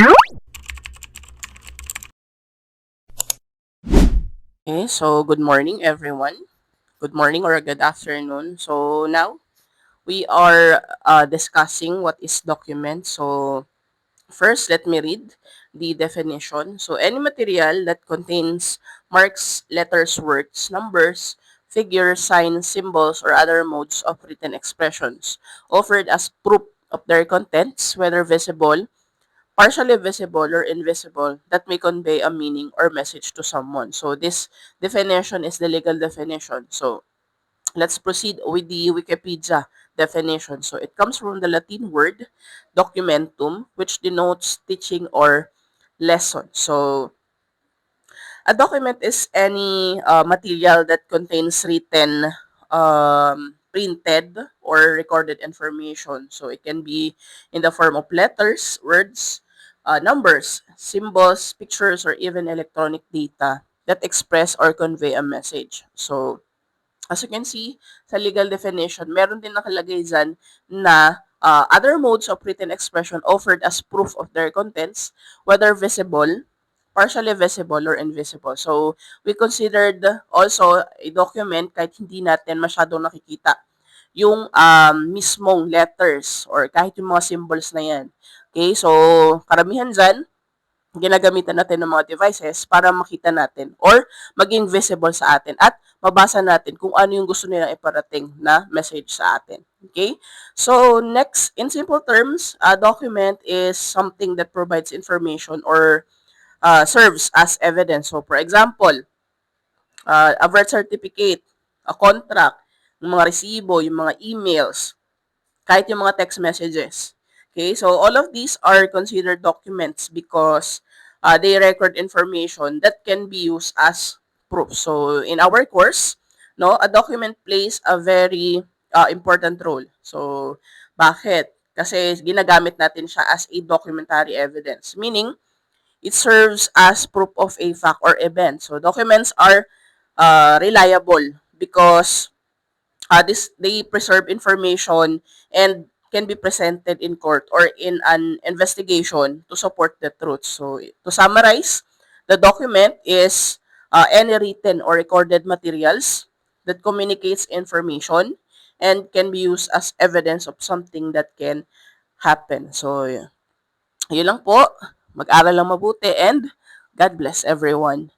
Okay, so good morning, everyone. Good morning or good afternoon. So now we are discussing what is document. So first, let me read the definition. So any material that contains marks, letters, words, numbers, figures, signs, symbols, or other modes of written expressions offered as proof of their contents, whether visible, partially visible, or invisible, that may convey a meaning or message to someone. So this definition is the legal definition. So let's proceed with the Wikipedia definition. So it comes from the Latin word documentum, which denotes teaching or lesson. So a document is any material that contains written, printed, or recorded information. So it can be in the form of letters, words, numbers, symbols, pictures, or even electronic data that express or convey a message. So as you can see, sa legal definition, meron din nakalagay dyan na other modes of written expression offered as proof of their contents, whether visible, partially visible, or invisible. So, we considered also a document kahit hindi natin masyadong nakikita yung mismong letters or kahit yung mga symbols na yan. Okay, so karamihan dyan, ginagamitan natin ng mga devices para makita natin or maging visible sa atin at mabasa natin kung ano yung gusto nilang iparating na message sa atin. Okay? So, next, in simple terms, a document is something that provides information or serves as evidence. So, for example, a birth certificate, a contract, yung mga resibo, yung mga emails, kahit yung mga text messages. Okay, so all of these are considered documents because they record information that can be used as proof. So in our course, no, a document plays a very important role. So bakit? Kasi ginagamit natin siya as a documentary evidence, meaning it serves as proof of a fact or event. So documents are reliable because they preserve information and can be presented in court or in an investigation to support the truth. So, to summarize, the document is any written or recorded materials that communicates information and can be used as evidence of something that can happen. So, yun lang po. Mag-aral lang mabuti and God bless everyone.